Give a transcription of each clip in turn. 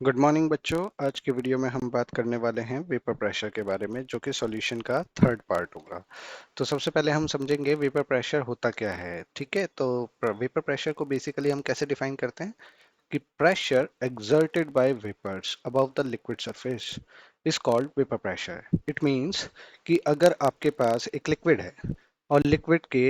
Good morning बच्चों। आज की वीडियो में हम बात करने वाले हैं वेपर प्रेशर के बारे में, जो कि सॉल्यूशन का थर्ड पार्ट होगा। तो सबसे पहले हम समझेंगे वेपर प्रेशर होता क्या है। ठीक है, तो वेपर प्रेशर को बेसिकली हम कैसे डिफाइन करते हैं कि pressure exerted by vapors above the liquid surface is called vapor pressure. It means कि अगर आपके पास एक लिक्विड है और लिक्विड के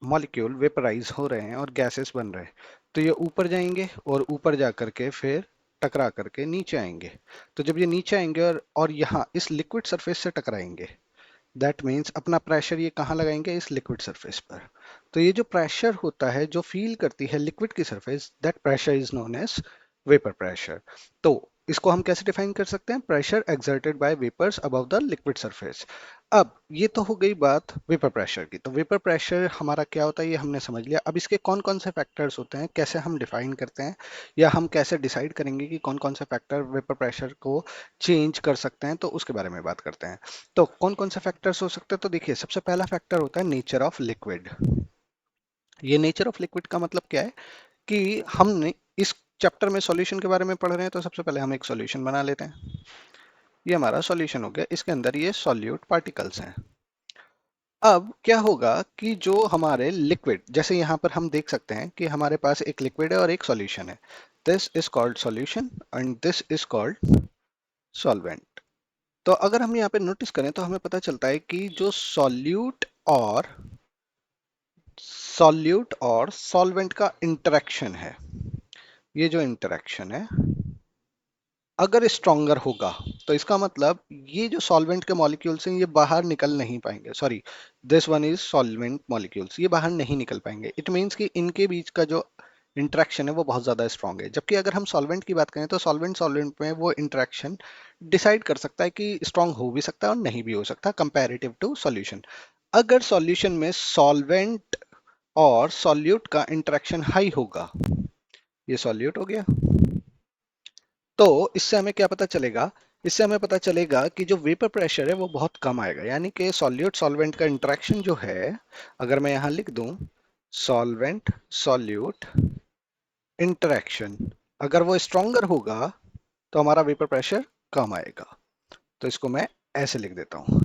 मॉलिक्यूल वेपराइज हो रहे हैं और गैसेस बन रहे हैं, तो ये ऊपर जाएंगे और ऊपर जा करके फिर टकरा करके नीचे आएंगे। तो जब ये नीचे आएंगे और यहाँ इस लिक्विड सरफेस से टकराएंगे, दैट मीन्स अपना प्रेशर ये कहाँ लगाएंगे, इस लिक्विड सरफेस पर। तो ये जो प्रेशर होता है जो फील करती है लिक्विड की surface, that pressure is known as vapour pressure. तो इसको हम कैसे डिफाइन कर सकते हैं, pressure exerted by vapours above the liquid surface. अब ये तो हो गई बात वेपर प्रेशर की। तो वेपर प्रेशर हमारा क्या होता है ये हमने समझ लिया। अब इसके कौन कौन से फैक्टर्स होते हैं, कैसे हम डिफाइन करते हैं, या हम कैसे डिसाइड करेंगे कि कौन कौन से फैक्टर वेपर प्रेशर को चेंज कर सकते हैं, तो उसके बारे में बात करते हैं। तो कौन कौन से फैक्टर्स हो सकते हैं, तो देखिए सबसे पहला फैक्टर होता है नेचर ऑफ लिक्विड। ये नेचर ऑफ लिक्विड का मतलब क्या है कि हमने इस चैप्टर में सॉल्यूशन के बारे में पढ़ रहे हैं, तो सबसे पहले हम एक सॉल्यूशन बना लेते हैं। ये हमारा सॉल्यूशन हो गया, इसके अंदर ये सॉल्यूट पार्टिकल्स हैं। अब क्या होगा कि जो हमारे लिक्विड, जैसे यहाँ पर हम देख सकते हैं कि हमारे पास एक लिक्विड है और एक सॉल्यूशन है। This is called solution and this is called solvent. तो अगर हम यहाँ पे नोटिस करें तो हमें पता चलता है कि जो सॉल्यूट और सॉल्वेंट का इंटरेक्शन है, ये जो इंटरेक्शन है अगर स्ट्रोंगर होगा, तो इसका मतलब ये जो सॉल्वेंट के मॉलिक्यूल्स हैं ये बाहर निकल नहीं पाएंगे। Sorry, this one is solvent molecules, ये बाहर नहीं निकल पाएंगे। इट मीन्स कि इनके बीच का जो इंटरेक्शन है वो बहुत ज्यादा स्ट्रांग है। जबकि अगर हम सॉल्वेंट की बात करें तो सॉल्वेंट सॉल्वेंट में वो इंटरेक्शन डिसाइड कर सकता है कि स्ट्रांग हो भी सकता है और नहीं भी हो सकता, कंपैरेटिव टू सॉल्यूशन। अगर सॉल्यूशन में सॉल्वेंट और सॉल्यूट का इंटरेक्शन हाई होगा, ये सॉल्यूट हो गया। तो इससे हमें क्या पता चलेगा, इससे हमें पता चलेगा कि जो वेपर प्रेशर है वो बहुत कम आएगा। यानी कि सॉल्यूट सॉल्वेंट का इंटरेक्शन जो है, अगर मैं यहां लिख दूं सॉल्वेंट सॉल्यूट इंटरेक्शन, अगर वो स्ट्रोंगर होगा तो हमारा वेपर प्रेशर कम आएगा। तो इसको मैं ऐसे लिख देता हूं।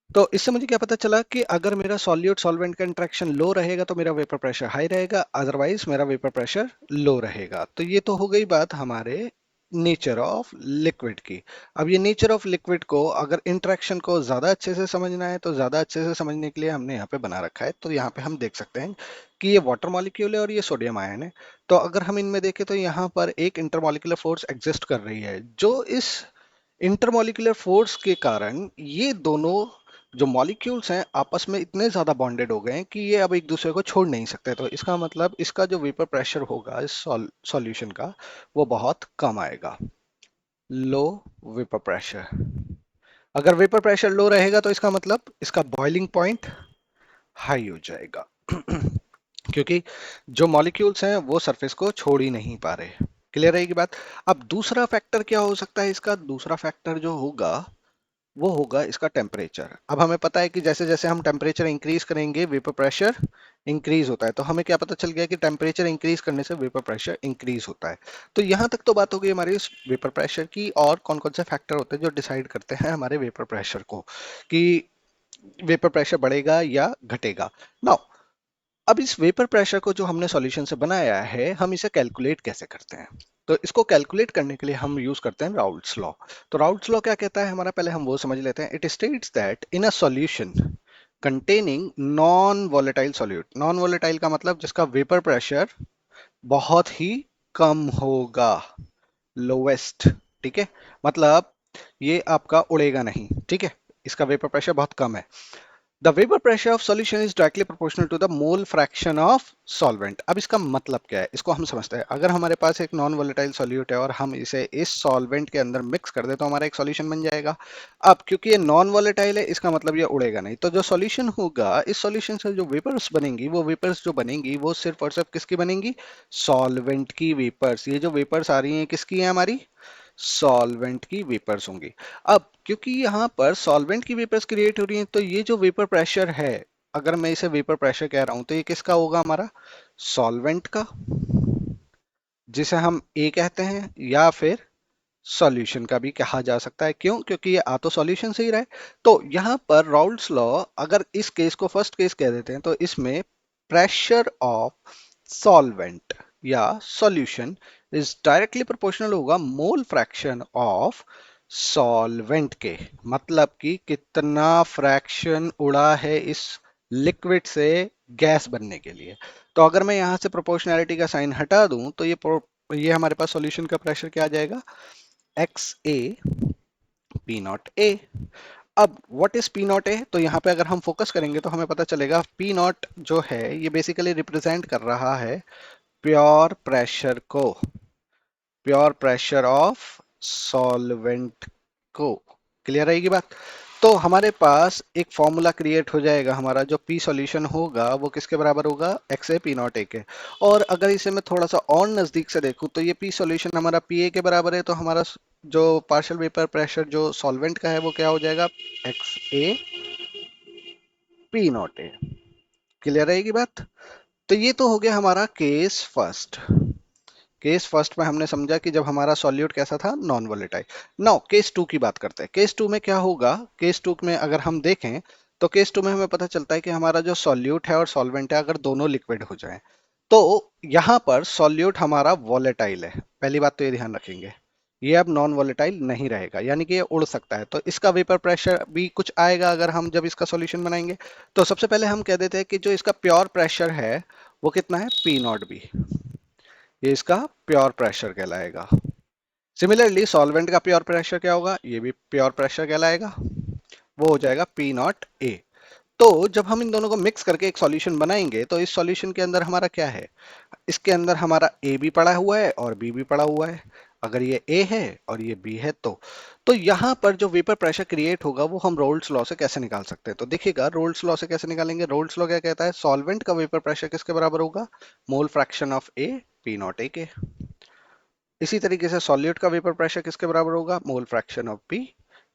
तो इससे मुझे क्या पता चला कि अगर मेरा सॉल्यूट सॉल्वेंट का इंटरेक्शन लो रहेगा तो मेरा वेपर प्रेशर हाई रहेगा, अदरवाइज मेरा वेपर प्रेशर लो रहेगा। तो ये तो हो गई बात हमारे नेचर ऑफ लिक्विड की। अब ये नेचर ऑफ लिक्विड को अगर इंटरेक्शन को ज्यादा अच्छे से समझना है तो ज्यादा अच्छे से समझने के लिए हमने यहाँ पे बना रखा है। तो यहाँ पे हम देख सकते हैं कि ये वाटर मॉलिक्यूल है और ये सोडियम आयन है। तो अगर हम इनमें देखें तो यहाँ पर एक इंटरमॉलिक्यूलर फोर्स एग्जिस्ट कर रही है, जो इस इंटरमॉलिक्यूलर फोर्स के कारण ये दोनों जो मॉलिक्यूल्स हैं आपस में इतने ज्यादा बॉन्डेड हो गए हैं कि ये अब एक दूसरे को छोड़ नहीं सकते। तो इसका मतलब इसका जो वेपर प्रेशर होगा इस सॉल्यूशन का, वो बहुत कम आएगा, लो वेपर प्रेशर। अगर वेपर प्रेशर लो रहेगा तो इसका मतलब इसका बॉइलिंग पॉइंट हाई हो जाएगा क्योंकि जो मॉलिक्यूल्स हैं वो सरफेस को छोड़ ही नहीं पा रहे। क्लियर रहेगी बात। अब दूसरा फैक्टर क्या हो सकता है, इसका दूसरा फैक्टर जो होगा वो होगा इसका टेम्परेचर। अब हमें पता है कि जैसे जैसे हम टेम्परेचर इंक्रीज करेंगे वेपर प्रेशर इंक्रीज होता है। तो हमें क्या पता चल गया कि टेम्परेचर इंक्रीज करने से वेपर प्रेशर इंक्रीज होता है। तो यहाँ तक तो बात हो गई हमारी इस वेपर प्रेशर की। और कौन कौन से फैक्टर होते हैं जो डिसाइड करते हैं हमारे वेपर प्रेशर को, कि वेपर प्रेशर बढ़ेगा या घटेगा। नाउ अब इस वेपर प्रेशर को जो हमने सॉल्यूशन से बनाया है, हम इसे कैलकुलेट कैसे करते हैं। तो इसको कैलकुलेट करने के लिए हम यूज करते हैं राउल्ट्स लॉ। तो राउल्ट्स लॉ क्या कहता है हमारा, पहले हम वो समझ लेते हैं। It states that in a solution containing non volatile solute, non volatile का मतलब जिसका वेपर प्रेशर बहुत ही कम होगा, लोवेस्ट। ठीक है, मतलब ये आपका उड़ेगा नहीं। ठीक है, इसका वेपर प्रेशर बहुत कम है। The vapor pressure of solution is directly proportional to the mole fraction of solvent। अब इसका मतलब क्या है, इसको हम समझते हैं। अगर हमारे पास एक नॉन वोलेटाइल सॉल्यूट है और हम इसे इस सॉल्वेंट के अंदर मिक्स कर दे तो हमारा एक सॉल्यूशन बन जाएगा। अब क्योंकि ये नॉन वोलेटाइल है, इसका मतलब ये उड़ेगा नहीं। तो जो सॉल्यूशन होगा, इस सॉल्यूशन से जो वेपर्स बनेंगी, वो वेपर्स जो बनेंगी वो सिर्फ और सिर्फ किसकी बनेंगी, सॉल्वेंट की वेपर्स। ये जो वेपर्स आ रही हैं किसकी है, हमारी सॉल्वेंट की वेपर्स होंगी। अब क्योंकि यहाँ पर सॉल्वेंट की वेपर्स क्रिएट हो रही हैं, तो ये जो वेपर प्रेशर है, अगर मैं इसे वेपर प्रेशर कह रहा हूं तो ये किसका होगा, हमारा सॉल्वेंट का। जिसे हम ए कहते हैं, या फिर सॉल्यूशन का भी कहा जा सकता है। क्यों? क्योंकि ये आ तो सॉल्यूशन से ही रहा है। तो यहाँ पर राउल्ट्स लॉ, अगर इस केस को फर्स्ट केस कह देते हैं, तो इसमें प्रेशर ऑफ सॉल्वेंट या सॉल्यूशन इज डायरेक्टली प्रोपोर्शनल होगा मोल फ्रैक्शन ऑफ सॉल्वेंट के। मतलब कि कितना फ्रैक्शन उड़ा है इस लिक्विड से गैस बनने के लिए। तो अगर मैं यहाँ से प्रोपोर्शनैलिटी का साइन हटा दूं, तो ये हमारे पास सॉल्यूशन का प्रेशर क्या आ जाएगा? X A P not A. अब what is P not A? तो यहाँ पे अगर हम फोकस करेंगे तो हमें पता चलेगा पी नॉट जो है ये बेसिकली रिप्रेजेंट कर रहा है प्योर प्रेशर को, प्योर प्रेशर ऑफ सॉल्वेंट को। क्लियर रहेगी बात? तो हमारे पास एक फॉर्मूला क्रिएट हो जाएगा, हमारा जो पी सॉल्यूशन होगा वो किसके बराबर होगा? X A P not A के। और अगर इसे मैं थोड़ा सा और नजदीक से देखूं, तो ये पी सॉल्यूशन हमारा पी ए के बराबर है, तो हमारा जो पार्शियल वेपर प्रेशर जो सॉल्वेंट का है वो क्या हो जाएगा? X A P not a. Clear रहेगी बात? तो ये तो हो गया हमारा केस फर्स्ट। केस फर्स्ट में हमने समझा कि जब हमारा सॉल्यूट कैसा था? Non volatile. Now case two की बात करते हैं। केस टू में क्या होगा? केस टू में अगर हम देखें, तो केस टू में हमें पता चलता है कि हमारा जो सॉल्यूट है और सॉल्वेंट है, अगर दोनों लिक्विड हो जाएं, तो यहाँ पर सॉल्यूट हमारा वोलेटाइल है। पहली बात तो ये ध्यान रखेंगे, ये अब नॉन वोलेटाइल नहीं रहेगा, यानी कि ये उड़ सकता है। तो इसका वेपर प्रेशर भी कुछ आएगा अगर हम जब इसका सॉल्यूशन बनाएंगे। तो सबसे पहले हम कह देते हैं कि जो इसका प्योर प्रेशर है वो कितना है? P not B. ये इसका प्योर प्रेशर कहलाएगा। सिमिलरली सॉल्वेंट का प्योर प्रेशर क्या होगा? ये भी प्योर प्रेशर कहलाएगा, वो हो जाएगा पी नॉट ए। तो जब हम इन दोनों को मिक्स करके एक सॉल्यूशन बनाएंगे, तो इस सॉल्यूशन के अंदर हमारा क्या है? इसके अंदर हमारा ए भी पड़ा हुआ है और बी भी पड़ा हुआ है। अगर ये ए है और ये बी है, तो यहाँ पर जो वेपर प्रेशर क्रिएट होगा वो हम रोल्स लॉ से कैसे निकाल सकते हैं? तो देखिएगा, रोल्स लॉ से कैसे निकालेंगे? रोल्स लॉ क्या कहता है? सॉल्वेंट का वेपर प्रेशर किसके बराबर होगा? Mole fraction of A P not A के। इसी तरीके से सॉल्यूट का वेपर प्रेशर किसके बराबर होगा? Mole fraction of B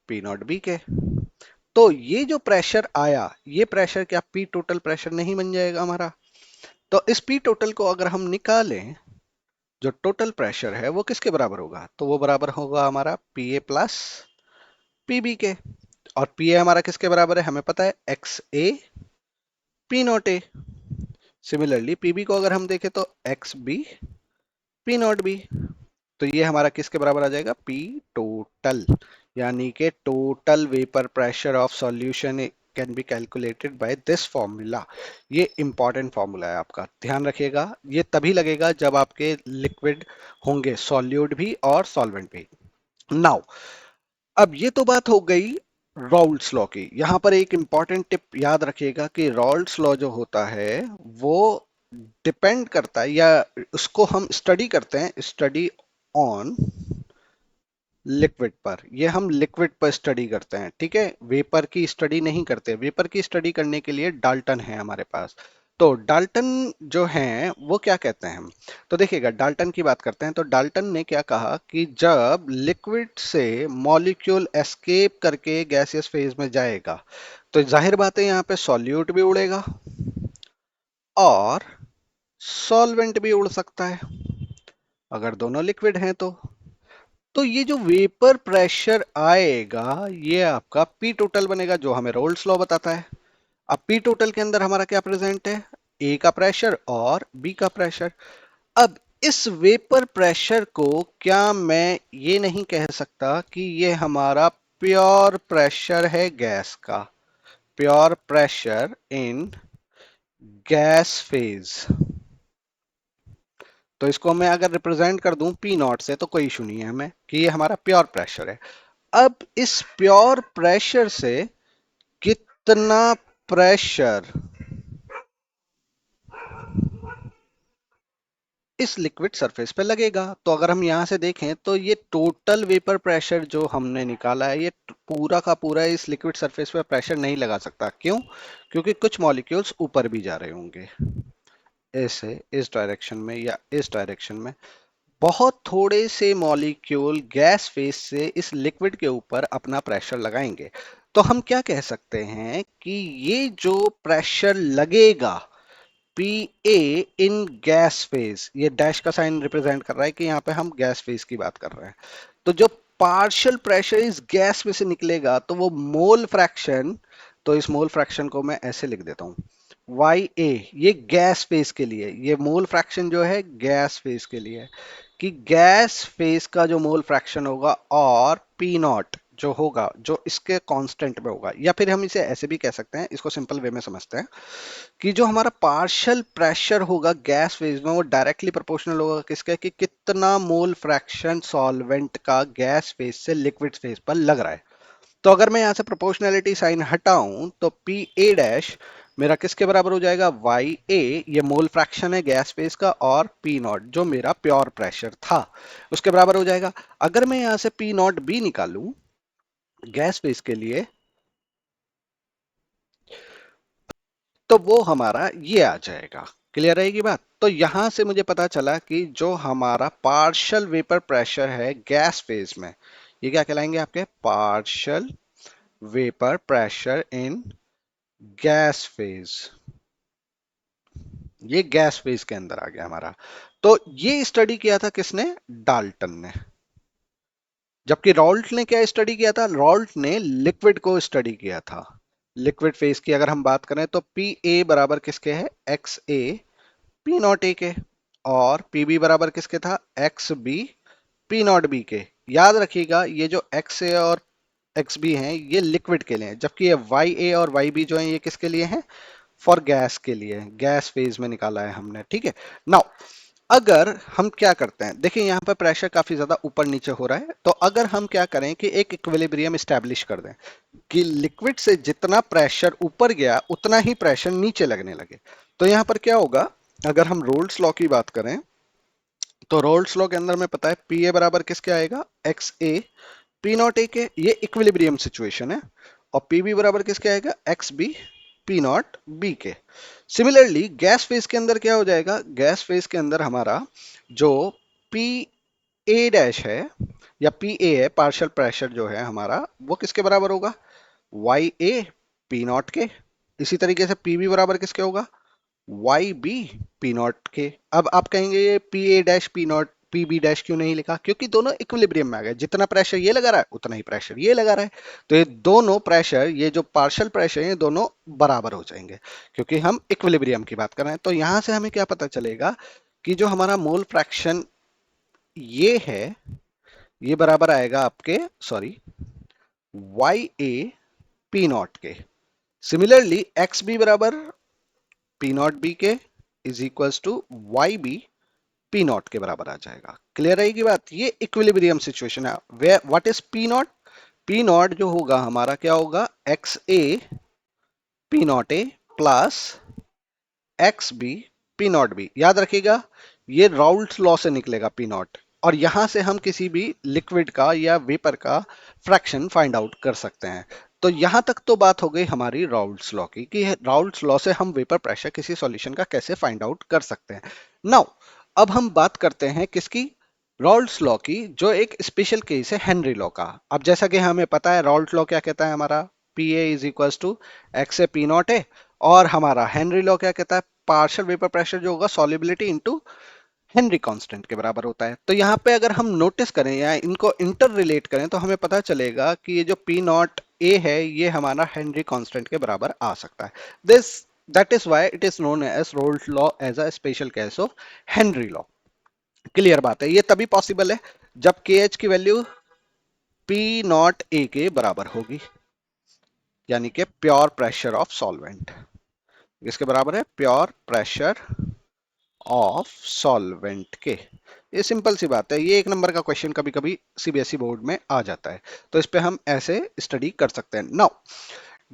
P not B के। तो ये जो प्रेशर आया, ये प्रेशर क्या पी टोटल प्रेशर नहीं बन जाएगा हमारा? तो इस पी टोटल को अगर हम निकालें, जो टोटल प्रेशर है वो किसके बराबर होगा? तो वो बराबर होगा हमारा P A plus P B के। और पी ए हमारा किसके बराबर है? हमें पता है, X A P not A. Similarly P B को अगर हम देखें, तो X B P not B. तो ये हमारा किसके बराबर आ जाएगा? P total. यानी कि total vapour pressure of solution can be calculated by this formula. ये इंपॉर्टेंट फॉर्मूला है आपका, ध्यान रखिएगा। ये तभी लगेगा जब आपके लिक्विड होंगे, सॉल्यूट भी और सॉल्वेंट भी। नाउ, अब ये तो बात हो गई राउल्ट्स लॉ की। यहां पर एक इंपॉर्टेंट टिप याद रखिएगा कि राउल्ट्स लॉ जो होता है वो डिपेंड करता है, या उसको हम स्टडी करते हैं, स्टडी ऑन लिक्विड पर। ये हम लिक्विड पर स्टडी करते हैं, ठीक है? वेपर की स्टडी नहीं करते। वेपर की स्टडी करने के लिए डाल्टन है हमारे पास। तो डाल्टन जो हैं वो क्या कहते हैं? हम तो देखिएगा, डाल्टन की बात करते हैं। तो डाल्टन ने क्या कहा कि जब लिक्विड से मॉलिक्यूल एस्केप करके गैसियस फेज में जाएगा, तो जाहिर बात है यहाँ पे सॉल्यूट भी उड़ेगा और सॉल्वेंट भी उड़ सकता है, अगर दोनों लिक्विड हैं तो ये जो वेपर प्रेशर आएगा ये आपका पी टोटल बनेगा, जो हमें रोल्स लॉ बताता है। अब पी टोटल के अंदर हमारा क्या प्रेजेंट है? ए का प्रेशर और बी का प्रेशर। अब इस वेपर प्रेशर को क्या मैं ये नहीं कह सकता कि ये हमारा प्योर प्रेशर है गैस का? Pure pressure in gas phase. तो इसको मैं अगर रिप्रेजेंट कर दूं पी नॉट से, तो कोई इशू नहीं है हमें कि ये हमारा प्योर प्रेशर है। अब इस प्योर प्रेशर से कितना प्रेशर इस लिक्विड सरफेस पे लगेगा? तो अगर हम यहां से देखें, तो ये टोटल वेपर प्रेशर जो हमने निकाला है, ये पूरा का पूरा इस लिक्विड सरफेस पे प्रेशर नहीं लगा सकता। क्यों? क्योंकि कुछ मॉलिक्यूल्स ऊपर भी जा रहे होंगे, ऐसे इस डायरेक्शन में या इस डायरेक्शन में। बहुत थोड़े से मॉलिक्यूल गैस फेस से इस लिक्विड के ऊपर अपना प्रेशर लगाएंगे। तो हम क्या कह सकते हैं कि ये जो प्रेशर लगेगा P A in gas phase, ये डैश का साइन रिप्रेजेंट कर रहा है कि यहाँ पे हम गैस फेज की बात कर रहे हैं। तो जो पार्शियल प्रेशर इस गैस में से निकलेगा तो वो मोल फ्रैक्शन, तो इस मोल फ्रैक्शन को मैं ऐसे लिख देता हूं, वाई ए, ये गैस फेज के लिए, ये मोल फ्रैक्शन जो है गैस फेज के लिए, कि गैस फेज का जो मोल फ्रैक्शन होगा और पी नॉट जो होगा, जो इसके कांस्टेंट में होगा, या फिर हम इसे ऐसे भी कह सकते हैं, इसको सिंपल वे में समझते हैं, कि जो हमारा पार्शियल प्रेशर होगा गैस फेज में वो डायरेक्टली प्रोपोर्शनल होगा किसके, कि कितना मोल फ्रैक्शन सॉल्वेंट का गैस फेज से लिक्विड फेज पर लग रहा है। तो अगर मैं यहां से प्रोपोर्शनैलिटी साइन हटाऊं तो पी ए डैश मेरा किसके बराबर हो जाएगा, वाई ए, ये मोल फ्रैक्शन है गैस फेज का, और पी नॉट जो मेरा प्योर प्रेशर था उसके बराबर हो जाएगा। अगर मैं यहां से पी नॉट बी निकालूं गैस फेज के लिए, तो वो हमारा ये आ जाएगा। क्लियर रहेगी बात? तो यहां से मुझे पता चला कि जो हमारा पार्शियल वेपर प्रेशर है गैस फेज में, ये क्या कहलाएंगे आपके, partial vapour pressure in gas phase, ये गैस फेज के अंदर आ गया हमारा। तो ये स्टडी किया था किसने, डाल्टन ने। जबकि रॉल्ट ने क्या स्टडी किया था, रॉल्ट ने लिक्विड को स्टडी किया था। लिक्विड फेज की अगर हम बात करें तो पी ए बराबर किसके है, X A P not A के, और पी बी बराबर किसके था, X B P not B के। याद रखिएगा ये जो एक्स ए और एक्स बी हैं ये लिक्विड के लिए हैं, जबकि ये वाई ए और वाई बी जो है ये किसके लिए हैं, फॉर गैस के लिए, गैस फेज में निकाला है हमने। ठीक है, नाउ अगर हम क्या करते हैं, देखिए यहाँ पर प्रेशर काफी ज्यादा ऊपर नीचे हो रहा है, तो अगर हम क्या करें कि एक इक्विलिब्रियम स्टैब्लिश कर दें कि लिक्विड से जितना प्रेशर ऊपर गया उतना ही प्रेशर नीचे लगने लगे, तो यहाँ पर क्या होगा, अगर हम रोल्स लॉ की बात करें तो रोल्स लॉ के अंदर में पता है पी ए बराबर किसके आएगा, x A P not A के, ये इक्विलिब्रियम सिचुएशन है, और पी बी बराबर किसके आएगा, X B P not B के। सिमिलरली गैस फेज के अंदर क्या हो जाएगा, गैस फेज के अंदर हमारा जो पी ए डैश है या पी ए है, पार्शियल प्रेशर जो है हमारा, वो किसके बराबर होगा, वाई ए पी नॉट के। इसी तरीके से पी बी बराबर किसके होगा, वाई बी पी नॉट के। अब आप कहेंगे ये P A dash P not P B dash क्यों नहीं लिखा, क्योंकि दोनों इक्विलिब्रियम में आ गए, जितना प्रेशर ये लगा रहा है उतना ही प्रेशर ये लगा रहा है, तो ये दोनों प्रेशर, ये जो पार्शियल प्रेशर है ये दोनों बराबर हो जाएंगे, क्योंकि हम इक्विलिब्रियम की बात कर रहे हैं। तो यहां से हमें क्या पता चलेगा कि जो हमारा मोल फ्रैक्शन ये है ये बराबर आएगा आपके, sorry, Y A P not के। सिमिलरली एक्स बी बराबर पी नॉट बी के is equals to Y B P not के बराबर आ जाएगा। क्लियर रहेगी बात? ये इक्विलिब्रियम सिचुएशन है। Way what is P not, P not जो होगा हमारा क्या होगा, X A P not A plus X B P not B. याद रखिएगा ये राउल्ट लॉ से निकलेगा पी नॉट, और यहां से हम किसी भी लिक्विड का या वेपर का फ्रैक्शन फाइंड आउट कर सकते हैं। तो यहां तक तो बात हो गई हमारी राउल्ट्स लॉ की, कि राउल्ट्स लॉ से हम वेपर प्रेशर किसी सॉल्यूशन का कैसे फाइंड आउट कर सकते हैं। नाउ अब हम बात करते हैं किसकी, राउल्ट्स लॉ की, जो एक स्पेशल केस है हेनरी लॉ का। अब जैसा कि हमें पता है राउल्ट लॉ क्या कहता है हमारा, P A is equals to X A P not A, और हमारा हेनरी लॉ क्या कहता है, पार्शियल वेपर प्रेशर जो होगा सॉल्युबिलिटी इनटू हेनरी कांस्टेंट के बराबर होता है। तो यहाँ पे अगर हम नोटिस करें या इनको इंटर रिलेट करें तो हमें पता चलेगा कि ये जो पी नॉट ए है ये हमारा हेनरी कांस्टेंट के बराबर आ सकता है। This that is why it is known as Raoult law as a special case of Henry law. Clear बात है? ये तभी पॉसिबल है जब के एच की वैल्यू पी नॉट ए के बराबर होगी, यानी कि प्योर प्रेशर ऑफ सॉल्वेंट। इसके बराबर है प्योर प्रेशर ऑफ सॉल्वेंट के। ये सिंपल सी बात है, ये एक नंबर का क्वेश्चन कभी कभी सीबीएसई बोर्ड में आ जाता है, तो इस पे हम ऐसे स्टडी कर सकते हैं। नाउ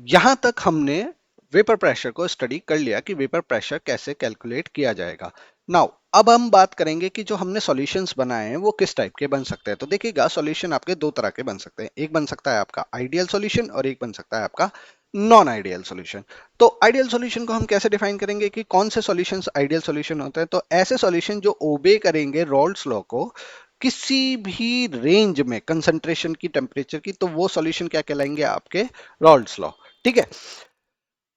यहां तक हमने वेपर प्रेशर को स्टडी कर लिया कि वेपर प्रेशर कैसे कैलकुलेट किया जाएगा। नाउ अब हम बात करेंगे कि जो हमने सॉल्यूशंस बनाए हैं वो किस टाइप के बन सकते हैं। तो देखिएगा सॉल्यूशन आपके दो तरह के बन सकते हैं, एक बन सकता है आपका आइडियल सॉल्यूशन और एक बन सकता है आपका नॉन आइडियल सॉल्यूशन। तो आइडियल सॉल्यूशन को हम कैसे डिफाइन करेंगे कि कौन से सॉल्यूशंस आइडियल सॉल्यूशन होते हैं, तो ऐसे सॉल्यूशन जो ओबे करेंगे रॉल्स लॉ को किसी भी रेंज में कंसंट्रेशन की, टेम्परेचर की, तो वो सॉल्यूशन क्या कहलाएंगे आपके रॉल्स लॉ। ठीक है,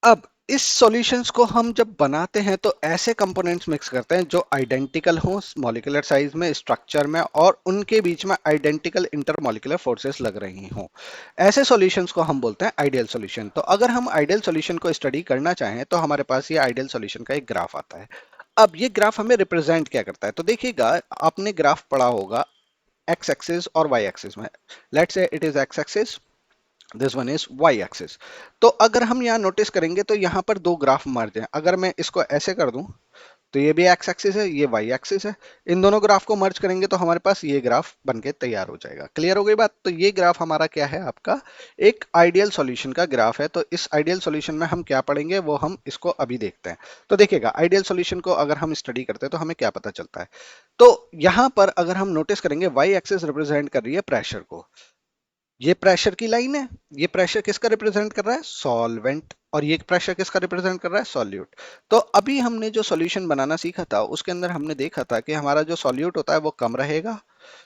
अब इस सॉल्यूशंस को हम जब बनाते हैं तो ऐसे कंपोनेंट्स मिक्स करते हैं जो आइडेंटिकल हों मॉलिक्यूलर साइज में, स्ट्रक्चर में, और उनके बीच में आइडेंटिकल इंटरमॉलिक्यूलर फोर्सेस लग रही हों। ऐसे सॉल्यूशंस को हम बोलते हैं आइडियल सॉल्यूशन। तो अगर हम आइडियल सॉल्यूशन को स्टडी करना चाहें तो हमारे पास ये आइडियल सॉल्यूशन का एक ग्राफ आता है। अब ये ग्राफ हमें रिप्रेजेंट क्या करता है? तो देखिएगा, आपने ग्राफ पढ़ा होगा एक्स एक्सिस और वाई एक्सिस में। Let's say it is X axis, this one is Y axis. तो अगर हम यहाँ नोटिस करेंगे तो यहाँ पर दो ग्राफ मर्ज हैं। अगर मैं इसको ऐसे कर दूं तो ये भी एक्स एक्सिस है, ये वाई एक्सिस है। इन दोनों ग्राफ को मर्ज करेंगे तो हमारे पास ये ग्राफ बनके तैयार हो जाएगा। क्लियर हो गई बात? तो ये ग्राफ हमारा क्या है? आपका एक आइडियल सॉल्यूशन का ग्राफ है। तो इस आइडियल सॉल्यूशन में हम क्या पढ़ेंगे वो हम इसको अभी देखते हैं। तो देखिएगा, आइडियल सॉल्यूशन को अगर हम स्टडी करते हैं तो हमें क्या पता चलता है? तो यहाँ पर अगर हम नोटिस करेंगे, वाई एक्सिस रिप्रेजेंट कर रही है प्रेशर को। ये प्रेशर की लाइन है। ये प्रेशर किसका रिप्रेजेंट कर रहा है? सॉल्वेंट। और ये प्रेशर किसका रिप्रेजेंट कर रहा है? सॉल्यूट। तो अभी हमने जो सॉल्यूशन बनाना सीखा था उसके अंदर हमने देखा था कि हमारा जो सॉल्यूट होता है वो कम रहेगा,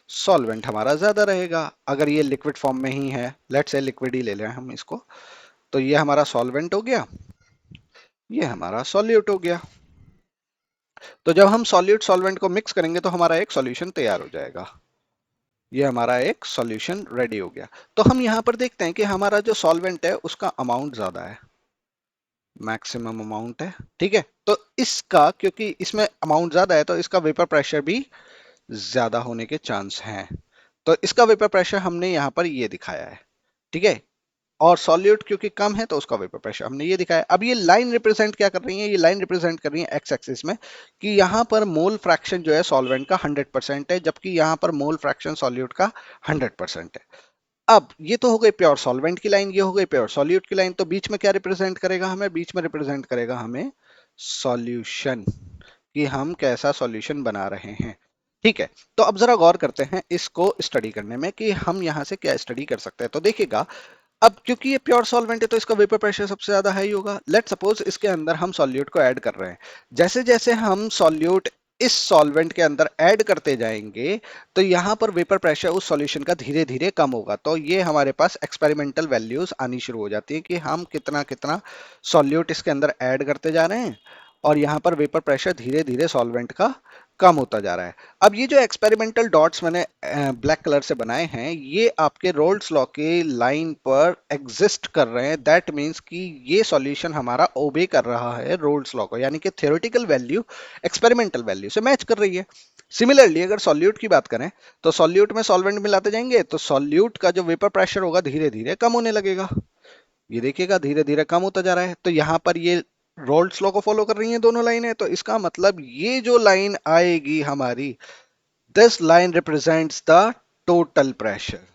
सॉल्वेंट हमारा ज्यादा रहेगा। अगर ये लिक्विड फॉर्म में ही है, लेट्स से लिक्विड ही ले लें हम इसको, तो ये हमारा सॉल्वेंट हो गया, ये हमारा सॉल्यूट हो गया। तो जब हम सॉल्यूट सॉल्वेंट को मिक्स करेंगे तो हमारा एक सॉल्यूशन तैयार हो जाएगा। ये हमारा एक सॉल्यूशन रेडी हो गया। तो हम यहाँ पर देखते हैं कि हमारा जो सॉल्वेंट है उसका अमाउंट ज्यादा है, मैक्सिमम अमाउंट है। ठीक है, तो इसका, क्योंकि इसमें अमाउंट ज्यादा है तो इसका वेपर प्रेशर भी ज्यादा होने के चांस हैं। तो इसका वेपर प्रेशर हमने यहाँ पर ये दिखाया है। ठीक है, और सॉल्यूट क्योंकि कम है तो उसका वेपर प्रेशर हमने ये दिखाया। अब ये लाइन रिप्रेजेंट क्या कर रही है? ये लाइन रिप्रेजेंट कर रही है एक्स एक्सिस में कि यहाँ पर मोल फ्रैक्शन जो है सॉल्वेंट का 100% है, जबकि यहाँ पर मोल फ्रैक्शन सॉल्यूट का 100% है। अब ये तो हो गई प्योर सॉल्वेंट की लाइन, ये हो गई प्योर सॉल्यूट की लाइन। तो बीच में क्या रिप्रेजेंट करेगा हमें? बीच में रिप्रेजेंट करेगा हमें सॉल्यूशन, कि हम कैसा सॉल्यूशन बना रहे हैं। ठीक है, तो अब जरा गौर करते हैं इसको स्टडी करने में कि हम यहाँ से क्या स्टडी कर सकते हैं। तो देखिएगा, अब क्योंकि ये प्योर सॉल्वेंट है तो इसका वेपर प्रेशर सबसे ज्यादा हाई होगा। लेट सपोज इसके अंदर हम सॉल्यूट को ऐड कर रहे हैं। जैसे जैसे हम सॉल्यूट इस सॉल्वेंट के अंदर ऐड करते जाएंगे तो यहाँ पर वेपर प्रेशर उस सॉल्यूशन का धीरे धीरे कम होगा। तो ये हमारे पास एक्सपेरिमेंटल वैल्यूज आनी शुरू हो जाती है कि हम कितना कितना सॉल्यूट इसके अंदर ऐड करते जा रहे हैं और यहाँ पर वेपर प्रेशर धीरे धीरे सॉल्वेंट का कम होता जा रहा है। अब ये जो एक्सपेरिमेंटल डॉट्स मैंने ब्लैक कलर से बनाए हैं, ये आपके रोल्स लॉ के लाइन पर एग्जिस्ट कर रहे हैं। दैट मीन्स कि ये सॉल्यूशन हमारा ओबे कर रहा है रोल्स लॉ को, यानी कि थ्योरेटिकल वैल्यू एक्सपेरिमेंटल वैल्यू से मैच कर रही है। सिमिलरली अगर सॉल्यूट की बात करें तो सॉल्यूट में सॉल्वेंट मिलाते जाएंगे तो सॉल्यूट का जो वेपर प्रेशर होगा धीरे धीरे कम होने लगेगा। ये देखिएगा धीरे धीरे कम होता जा रहा है। तो यहाँ पर ये रोल्स लॉ को फॉलो कर रही हैं दोनों लाइनें। तो इसका मतलब ये जो लाइन आएगी हमारी, this line represents the total pressure,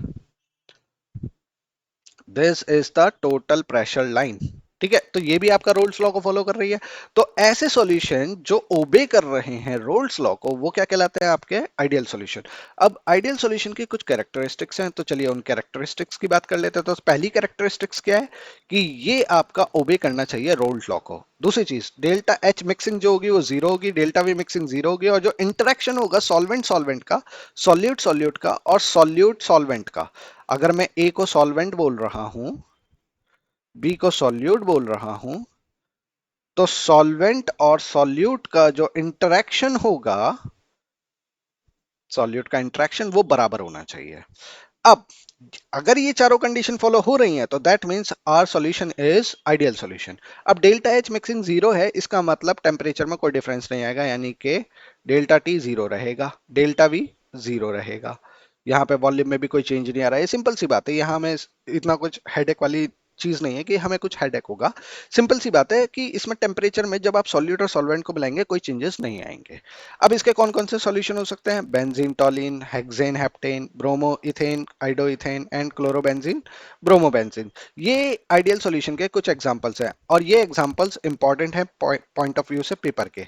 this is the total pressure line. ठीक है, तो ये भी आपका रोल्स लॉ को फॉलो कर रही है। तो ऐसे सॉल्यूशन जो ओबे कर रहे हैं रोल्स लॉ को वो क्या कहलाते हैं? आपके आइडियल सॉल्यूशन। अब आइडियल सॉल्यूशन की कुछ कैरेक्टरिस्टिक्स हैं, तो चलिए उन कैरेक्टरिस्टिक्स की बात कर लेते हैं। तो पहली कैरेक्टरिस्टिक्स क्या है? कि ये आपका ओबे करना चाहिए रोल्स लॉ को। दूसरी चीज, डेल्टा एच मिक्सिंग जो होगी वो जीरो होगी, डेल्टा वी मिक्सिंग जीरो होगी, और जो इंटरेक्शन होगा सॉल्वेंट सॉल्वेंट का, सॉल्यूट सॉल्यूट का, और सॉल्यूट सॉल्वेंट का, अगर मैं ए को सॉल्वेंट बोल रहा हूं, बी को सॉल्यूट बोल रहा हूं, तो सॉल्वेंट और सॉल्यूट का जो इंटरेक्शन होगा, सॉल्यूट का इंटरेक्शन वो बराबर होना चाहिए। अब अगर ये चारों कंडीशन फॉलो हो रही हैं तो that means our solution is ideal solution. अब डेल्टा एच मिक्सिंग जीरो है, इसका मतलब टेम्परेचर में कोई डिफरेंस नहीं आएगा, यानी कि डेल्टा टी जीरो रहेगा, डेल्टा वी जीरो रहेगा। यहाँ पे वॉल्यूम में भी कोई चेंज नहीं आ रहा है। सिंपल सी बात है, यहाँ में इतना कुछ हेडेक वाली चीज नहीं है कि हमें कुछ हेडेक होगा। सिंपल सी बात है कि इसमें टेम्परेचर में जब आप सॉल्यूट और सॉल्वेंट को मिलाएंगे कोई चेंजेस नहीं आएंगे। अब इसके कौन कौन से सॉल्यूशन हो सकते हैं? Benzene टॉलिन, hexane heptane, bromo ethane, आइडो ethane and chlorobenzene, bromobenzene. ये आइडियल सॉल्यूशन के कुछ एग्जांपल्स हैं और ये एग्जांपल्स इंपॉर्टेंट हैं पॉइंट ऑफ व्यू से पेपर के,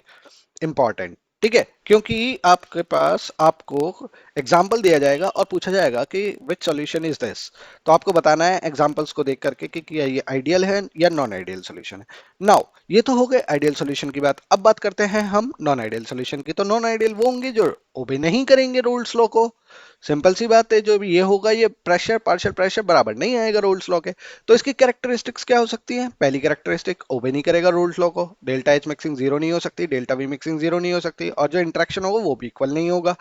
इंपॉर्टेंट। ठीक है, क्योंकि आपके पास आपको एग्जाम्पल दिया जाएगा और पूछा जाएगा कि विच सॉल्यूशन इज दिस, तो आपको बताना है एग्जाम्पल्स को देख करके कि क्या ये आइडियल है या नॉन आइडियल सॉल्यूशन है। नाउ ये तो हो गए आइडियल सॉल्यूशन की बात, अब बात करते हैं हम नॉन आइडियल सॉल्यूशन की। तो नॉन आइडियल वो होंगे जो ओबे नहीं करेंगे रूल्स लॉ को। सिंपल सी बात है, जो भी ये होगा ये प्रेशर पार्शियल प्रेशर बराबर नहीं आएगा रूल्स लॉ के। तो इसकी कैरेक्टरिस्टिक्स क्या हो सकती है? पहली कैरेक्टरिस्टिक, ओबे नहीं करेगा रूल्स लॉ को, डेल्टा एच मिक्सिंग जीरो नहीं हो सकती, डेल्टा वी मिक्सिंग जीरो नहीं हो सकती, और जो इंटरेक्शन होगा वो भी इक्वल नहीं होगा।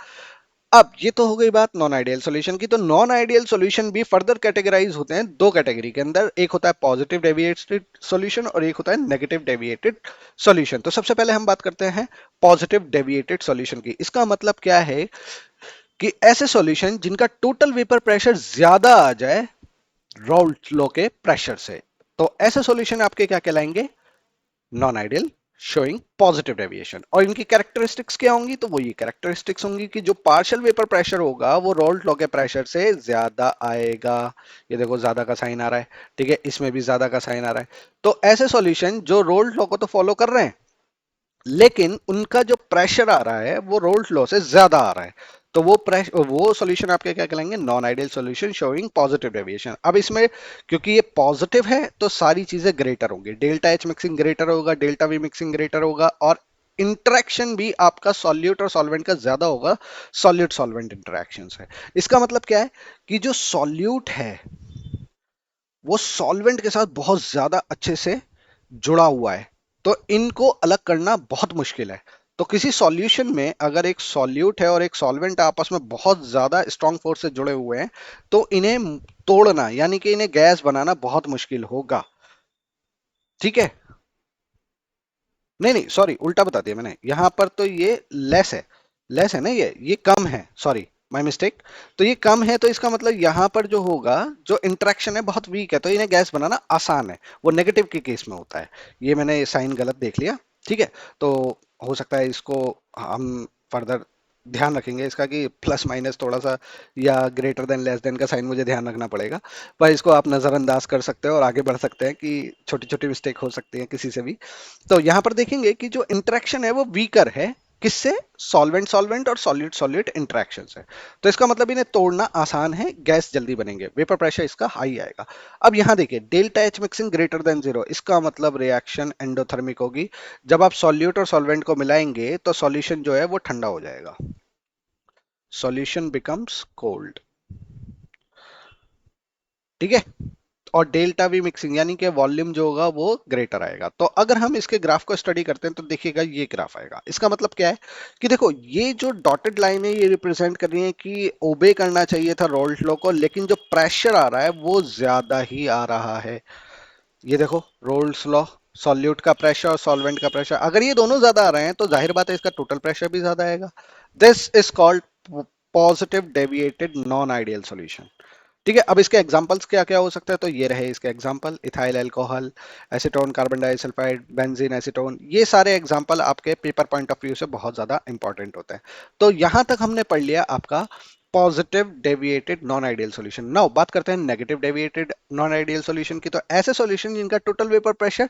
अब ये तो हो गई बात नॉन आइडियल सॉल्यूशन की। तो नॉन आइडियल सॉल्यूशन भी फर्दर कैटेगराइज होते हैं दो कैटेगरी के अंदर, एक होता है पॉजिटिव डेविएटेड सॉल्यूशन और एक होता है नेगेटिव डेविएटेड सॉल्यूशन। तो सबसे पहले हम बात करते हैं पॉजिटिव डेविएटेड सॉल्यूशन की। इसका मतलब क्या है कि ऐसे सॉल्यूशन जिनका टोटल वेपर प्रेशर ज्यादा आ जाए राउल्ट लॉ के प्रेशर से, तो ऐसे सॉल्यूशन आपके क्या कहलाएंगे? Non ideal, showing positive deviation. और इनकी कैरेक्टरिस्टिक्स क्या होंगी? तो वो ये कैरेक्टरिस्टिक्स होंगी कि जो पार्शियल वेपर प्रेशर होगा वो राउल्ट लॉ के प्रेशर से ज्यादा आएगा। ये देखो ज्यादा का साइन आ रहा है, ठीक है, इसमें भी ज्यादा का साइन आ रहा है। तो ऐसे सॉल्यूशन जो राउल्ट लॉ को तो फॉलो कर रहे हैं लेकिन उनका जो प्रेशर आ रहा है वो रोल्स लॉ से ज्यादा आ रहा है, तो वो सॉल्यूशन आपके क्या कहलाएंगे? Non ideal solution showing positive deviation. अब इसमें क्योंकि ये पॉजिटिव है तो सारी चीजें ग्रेटर होंगी, डेल्टा एच मिक्सिंग ग्रेटर होगा, डेल्टा वी मिक्सिंग ग्रेटर होगा, और इंटरेक्शन भी आपका सॉल्यूट और सॉल्वेंट का ज्यादा होगा, सॉल्यूट सॉल्वेंट इंटरेक्शन है। इसका मतलब क्या है कि जो सॉल्यूट है वो सॉल्वेंट के साथ बहुत ज्यादा अच्छे से जुड़ा हुआ है, तो इनको अलग करना बहुत मुश्किल है। तो किसी सॉल्यूशन में अगर एक सॉल्यूट है और एक सॉल्वेंट आपस में बहुत ज्यादा स्ट्रॉन्ग फोर्स से जुड़े हुए हैं तो इन्हें तोड़ना यानी कि इन्हें गैस बनाना बहुत मुश्किल होगा। ठीक है, नहीं नहीं सॉरी, उल्टा बता दिया मैंने, यहां पर तो ये लेस है, लेस है ना, ये कम है, सॉरी माय मिस्टेक। तो ये कम है तो इसका मतलब यहां पर जो होगा, जो इंटरेक्शन है बहुत वीक है, तो इन्हें गैस बनाना आसान है, वो नेगेटिव के केस में होता है। ये मैंने साइन गलत देख लिया, ठीक है। तो हो सकता है इसको हम फर्दर ध्यान रखेंगे इसका कि प्लस माइनस थोड़ा सा या ग्रेटर देन लेस देन का साइन मुझे ध्यान रखना पड़ेगा, पर इसको आप नजरअंदाज कर सकते हो और आगे बढ़ सकते हैं कि छोटी छोटी मिस्टेक हो सकती है किसी से भी। तो यहां पर देखेंगे कि जो इंटरेक्शन है वो वीकर है, किससे? सॉल्वेंट सॉल्वेंट और सॉलिड सॉलिड इंटरेक्शन से। तो इसका मतलब इन्हें तोड़ना आसान है, गैस जल्दी बनेंगे, वेपर प्रेशर इसका हाई आएगा। अब यहां देखिए delta H mixing greater than zero, इसका मतलब रिएक्शन एंडोथर्मिक होगी। जब आप सॉल्यूट और सॉल्वेंट को मिलाएंगे तो सॉल्यूशन जो है वो ठंडा हो जाएगा, सॉल्यूशन बिकम्स कोल्ड, ठीक है। और डेल्टा वी मिक्सिंग यानी कि वॉल्यूम जो होगा वो ग्रेटर आएगा। तो अगर हम इसके ग्राफ को स्टडी करते हैं तो देखिएगा ये ग्राफ आएगा। इसका मतलब क्या है कि देखो ये जो डॉटेड लाइन है ये रिप्रेजेंट कर रही है कि ओबे करना चाहिए था रोल्ट लॉ को, लेकिन जो प्रेशर आ रहा है वो ज्यादा ही आ रहा है। ये देखो रोल्स लॉ, सॉल्यूट का प्रेशर और सॉल्वेंट का प्रेशर, अगर ये दोनों ज्यादा आ रहे हैं तो जाहिर बात है इसका टोटल प्रेशर भी ज्यादा आएगा। This is called positive deviated non ideal solution. ठीक है, अब इसके एग्जांपल्स क्या क्या हो सकता है? तो ये रहे इसके example, ethyl alcohol, acetone carbon disulphide, benzene acetone, ये सारे एग्जांपल आपके पेपर पॉइंट ऑफ व्यू से बहुत ज्यादा इंपॉर्टेंट होते हैं। तो यहां तक हमने पढ़ लिया आपका positive deviated non ideal solution. Now बात करते हैं negative deviated non ideal solution की। तो ऐसे सॉल्यूशन जिनका टोटल वेपर प्रेशर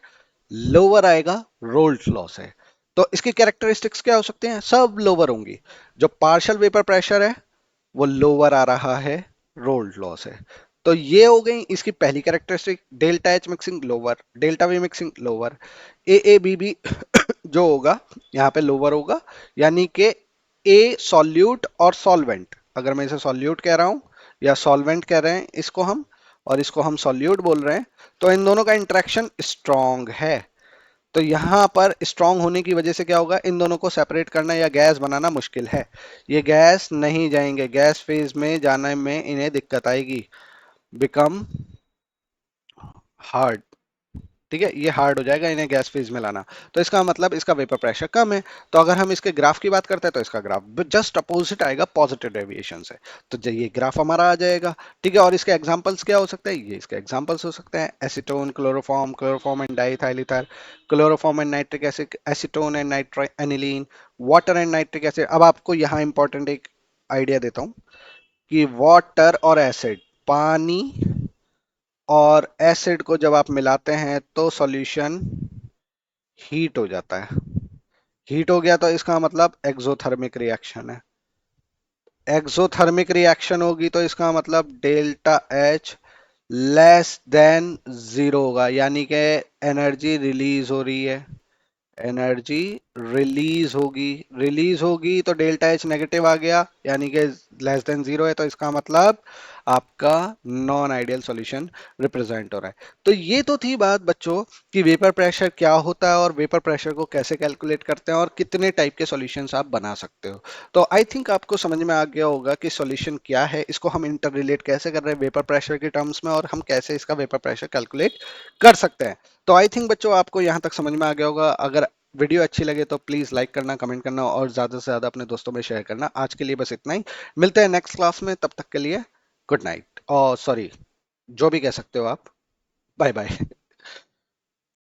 लोअर आएगा रोल्ट लॉ से। तो इसकी कैरेक्टरिस्टिक्स क्या हो सकते हैं? सब लोअर होंगी। जो पार्शियल वेपर प्रेशर है वो लोअर आ रहा है रोल्ड लॉ से। तो ये हो गई इसकी पहली characteristic, delta H mixing lower, delta V mixing lower, A B B जो होगा यहाँ पे लोअर होगा, यानी कि ए सॉल्यूट और सॉल्वेंट, अगर मैं इसे सॉल्यूट कह रहा हूं या सॉल्वेंट कह रहे हैं इसको हम, और इसको हम सॉल्यूट बोल रहे हैं, तो इन दोनों का इंटरेक्शन स्ट्रॉन्ग है। तो यहां पर स्ट्रांग होने की वजह से क्या होगा, इन दोनों को सेपरेट करना या गैस बनाना मुश्किल है, ये गैस नहीं जाएंगे, गैस फेज में जाने में इन्हें दिक्कत आएगी, बिकम हार्ड। ठीक है, ये हार्ड हो जाएगा इन्हें गैस फेज में लाना। तो इसका मतलब इसका वेपर प्रेशर कम है। तो अगर हम इसके ग्राफ की बात करते हैं तो इसका ग्राफ जस्ट अपोजिट आएगा पॉजिटिव डेविएशन से। तो ये ग्राफ हमारा आ जाएगा। ठीक है, और इसके एग्जांपल्स क्या हो सकते हैं? ये इसके एग्जांपल्स हो सकते हैं acetone, chloroform, chloroform and diethyl ether, chloroform and nitric acid, acetone and nitrile aniline, water and nitric acid. अब आपको यहाँ इंपॉर्टेंट एक आइडिया देता हूँ कि वाटर और एसिड, पानी और एसिड को जब आप मिलाते हैं तो सॉल्यूशन हीट हो जाता है। हीट हो गया तो इसका मतलब एक्सोथर्मिक रिएक्शन है। एक्सोथर्मिक रिएक्शन होगी तो इसका मतलब delta H less than zero होगा, यानी कि एनर्जी रिलीज हो रही है, एनर्जी रिलीज होगी तो डेल्टा एच नेगेटिव आ गया, यानी कि लेस देन जीरो है, तो इसका मतलब आपका नॉन आइडियल सॉल्यूशन रिप्रेजेंट हो रहा है। तो ये तो थी बात बच्चों कि वेपर प्रेशर क्या होता है और वेपर प्रेशर को कैसे कैलकुलेट करते हैं और कितने टाइप के सॉल्यूशंस आप बना सकते हो। तो आई थिंक आपको समझ में आ गया होगा कि सॉल्यूशन क्या है, इसको हम इंटर रिलेट कैसे कर रहे हैं वेपर प्रेशर के टर्म्स में, और हम कैसे इसका वेपर प्रेशर कैलकुलेट कर सकते हैं। तो आई थिंक बच्चों आपको यहाँ तक समझ में आ गया होगा। अगर वीडियो अच्छी लगे तो प्लीज लाइक करना, कमेंट करना और ज्यादा से ज्यादा अपने दोस्तों में शेयर करना। आज के लिए बस इतना ही, मिलते हैं नेक्स्ट क्लास में, तब तक के लिए गुड नाइट, और सॉरी, जो भी कह सकते हो आप, बाय बाय।